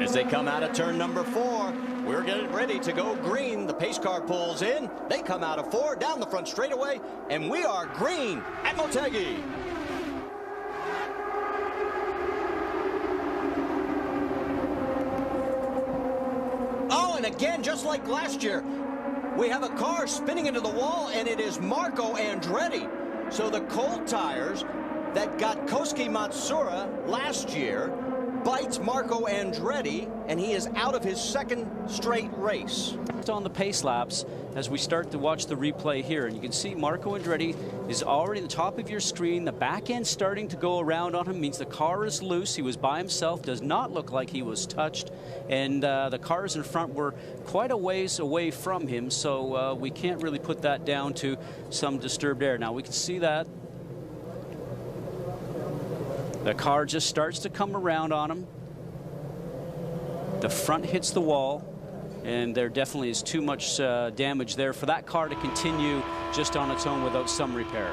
As they come out of turn number 4, we're getting ready to go green. The pace car pulls in. They come out of 4 down the front straightaway, and we are green at Motegi. Oh, and again, just like last year, we have a car spinning into the wall, and it is Marco Andretti. So the cold tires that got Koski Matsuura last year bites Marco Andretti, and he is out of his second straight race. On the pace laps, as we start to watch the replay here, and you can see Marco Andretti is already at the top of your screen. The back end starting to go around on him, means the car is loose. He was by himself, does not look like he was touched, and the cars in front were quite a ways away from him, so we can't really put that down to some disturbed air. Now we can see that the car just starts to come around on him. The front hits the wall, and there definitely is too much damage there for that car to continue just on its own without some repair.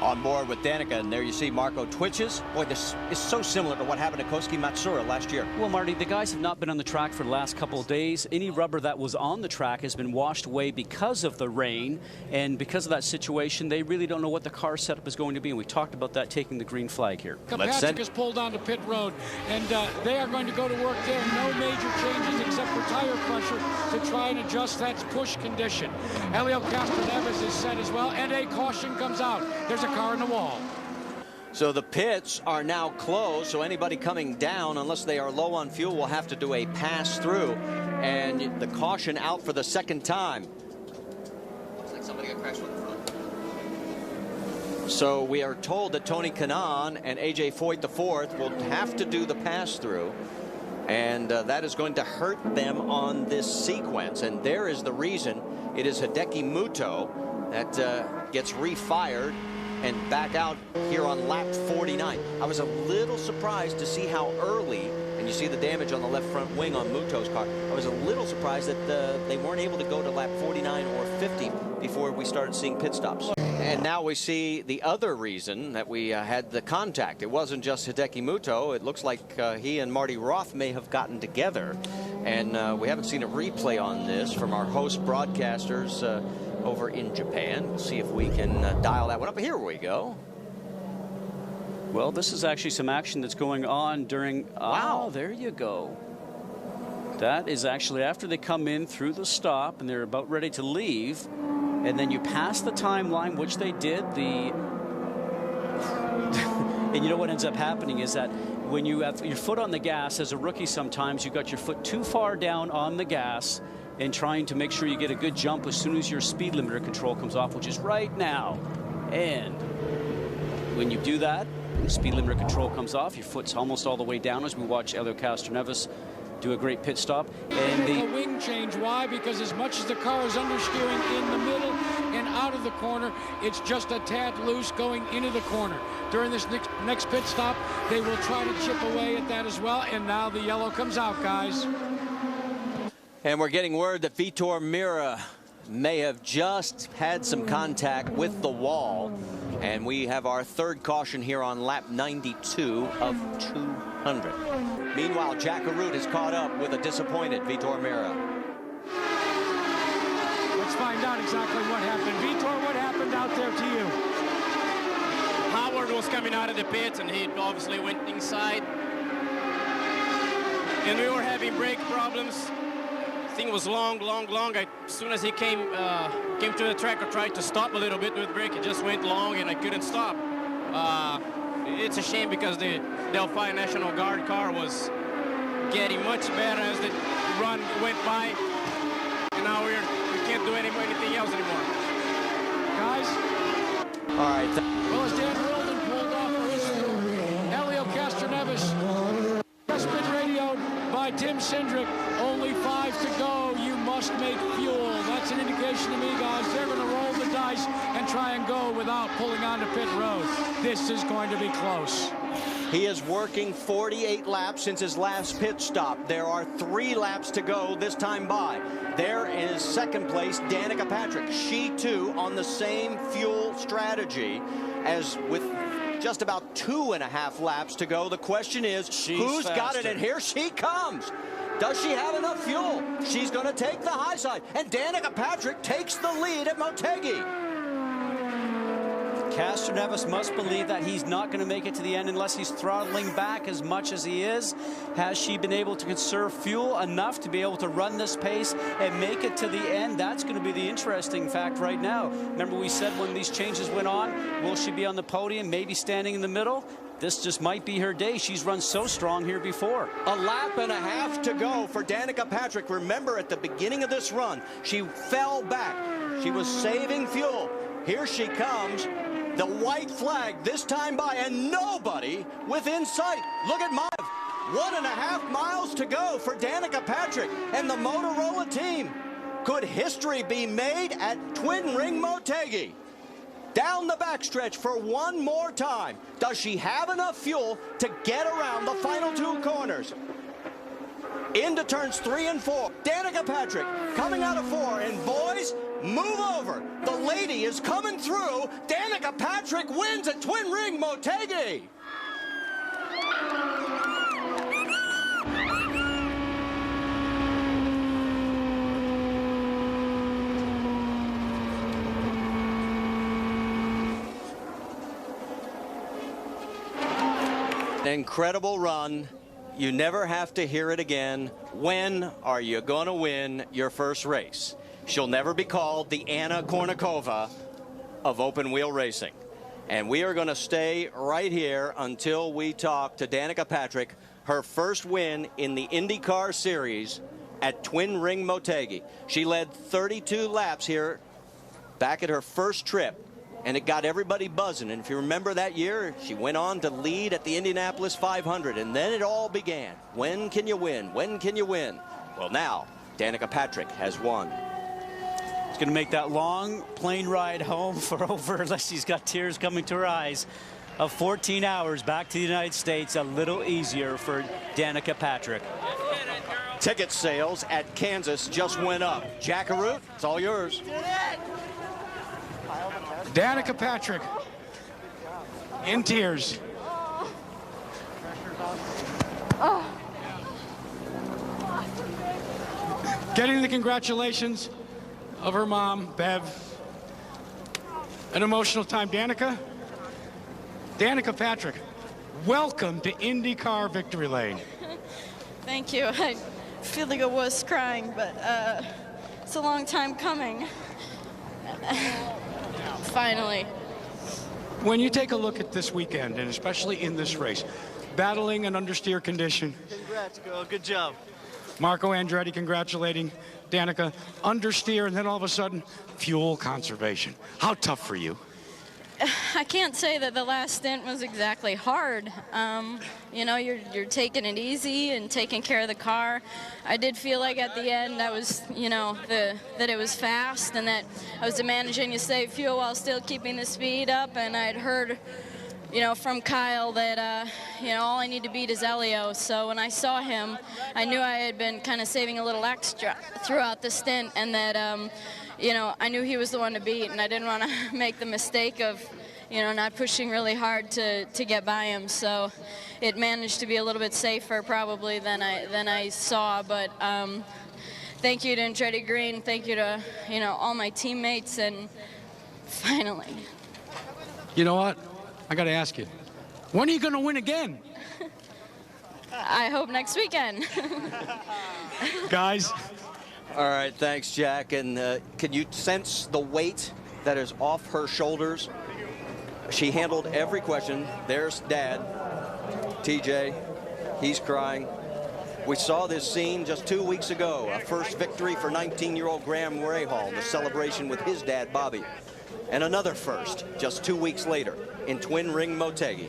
On board with Danica, and there you see Marco twitches. Boy, this is so similar to what happened to Koski Matsuura last year. Well, Marty, the guys have not been on the track for the last couple of days. Any rubber that was on the track has been washed away because of the rain, and because of that situation, they really don't know what the car setup is going to be, and we talked about that taking the green flag here. Patrick is pulled onto pit road, and they are going to go to work there. No major changes except for tire pressure to try and adjust that push condition. Helio Castroneves is set as well, and a caution comes out. There's a car in the wall. So the pits are now closed, so anybody coming down, unless they are low on fuel, will have to do a pass through, and the caution out for the second time. Looks like somebody got crashed with the front. So we are told that Tony Kanaan and AJ Foyt IV will have to do the pass through, and that is going to hurt them on this sequence, and there is the reason. It is Hideki Muto that gets refired and back out here on lap 49. I was a little surprised to see how early, and you see the damage on the left front wing on Muto's car. I was a little surprised that they weren't able to go to lap 49 or 50 before we started seeing pit stops. And now we see the other reason that we had the contact. It wasn't just Hideki Muto. It looks like he and Marty Roth may have gotten together. And we haven't seen a replay on this from our host broadcasters over in Japan. We'll see if we can dial that one up. Here we go. Well, this is actually some action that's going on during... Wow, there you go. That is actually after they come in through the stop and they're about ready to leave, and then you pass the timeline, which they did. And you know what ends up happening is that when you have your foot on the gas as a rookie, sometimes you got your foot too far down on the gas and trying to make sure you get a good jump as soon as your speed limiter control comes off, which is right now. And when you do that, the speed limiter control comes off, your foot's almost all the way down as we watch Helio Castroneves do a great pit stop. And the wing change. Why? Because as much as the car is understeering in the middle and out of the corner, it's just a tad loose going into the corner. During this next pit stop, they will try to chip away at that as well. And now the yellow comes out, guys. And we're getting word that Vitor Meira may have just had some contact with the wall. And we have our third caution here on lap 92 of 200. Meanwhile, Jack Arute is caught up with a disappointed Vitor Meira. Let's find out exactly what happened. Vitor, what happened out there to you? Howard was coming out of the pits, and he obviously went inside. And we were having brake problems. The thing was long. As soon as he came to the track, I tried to stop a little bit with brake. It just went long, and I couldn't stop. It's a shame because the Delphi National Guard car was getting much better as the run went by, and now we can't do anything else anymore. Guys? All right. Well, as Dan Wilden pulled off for his Helio Castroneves, just been radioed by Tim Cindric. Only 5 to go. You must make fuel. That's an indication to me, guys. They're going to roll the dice and try and go without pulling onto pit road. This is going to be close. He is working 48 laps since his last pit stop. There are 3 laps to go this time by. There is second place, Danica Patrick. She, too, on the same fuel strategy as with just about 2.5 laps to go. The question is, who's got it? And here she comes. Does she have enough fuel? She's going to take the high side. And Danica Patrick takes the lead at Motegi. Castroneves must believe that he's not going to make it to the end unless he's throttling back as much as he is. Has she been able to conserve fuel enough to be able to run this pace and make it to the end? That's going to be the interesting fact right now. Remember, we said when these changes went on, will she be on the podium, maybe standing in the middle? This just might be her day. She's run so strong here before. 1.5 laps to go for Danica Patrick. Remember, at the beginning of this run, she fell back. She was saving fuel. Here she comes. The white flag this time by, and nobody within sight. Look at Mav. 1.5 miles to go for Danica Patrick and the Motorola team. Could history be made at Twin Ring Motegi? Down the backstretch for one more time. Does she have enough fuel to get around the final 2 corners? Into turns 3 and 4. Danica Patrick coming out of 4. And boys, move over. The lady is coming through. Danica Patrick wins at Twin Ring Motegi. An incredible run. You never have to hear it again. When are you going to win your first race? She'll never be called the Anna Kournikova of open wheel racing. And we are going to stay right here until we talk to Danica Patrick, her first win in the IndyCar Series at Twin Ring Motegi. She led 32 laps here back at her first trip, and it got everybody buzzing. And if you remember that year, she went on to lead at the Indianapolis 500, and then it all began. When can you win? When can you win? Well, now Danica Patrick has won. It's going to make that long plane ride home for over, unless she's got tears coming to her eyes, of 14 hours back to the United States a little easier for Danica Patrick. Ticket sales at Kansas just went up. Jackaroo, it's all yours. Danica Patrick in tears. Getting the congratulations of her mom, Bev. An emotional time. Danica Patrick, welcome to IndyCar Victory Lane. Thank you. I feel like I was crying, but it's a long time coming. Finally. When you take a look at this weekend, and especially in this race, battling an understeer condition. Congrats, girl. Good job. Marco Andretti congratulating Danica. Understeer, and then all of a sudden, fuel conservation. How tough for you? I can't say that the last stint was exactly hard. You know, you're taking it easy and taking care of the car. I did feel like at the end I was, you know, that it was fast and that I was managing to save fuel while still keeping the speed up. And I'd heard, you know, from Kyle that, you know, all I need to beat is Elio. So when I saw him, I knew I had been kind of saving a little extra throughout the stint, and that, you know, I knew he was the one to beat, and I didn't want to make the mistake of, you know, not pushing really hard to get by him. So it managed to be a little bit safer probably than I saw. But thank you to Andretti Green. Thank you to, you know, all my teammates. And finally. You know what? I got to ask you, when are you going to win again? I hope next weekend. Guys. All right, thanks, Jack. And can you sense the weight that is off her shoulders? She handled every question. There's Dad, TJ. He's crying. We saw this scene just 2 weeks ago, a first victory for 19-year-old Graham Rahal, the celebration with his dad, Bobby. And another first just 2 weeks later in Twin Ring Motegi.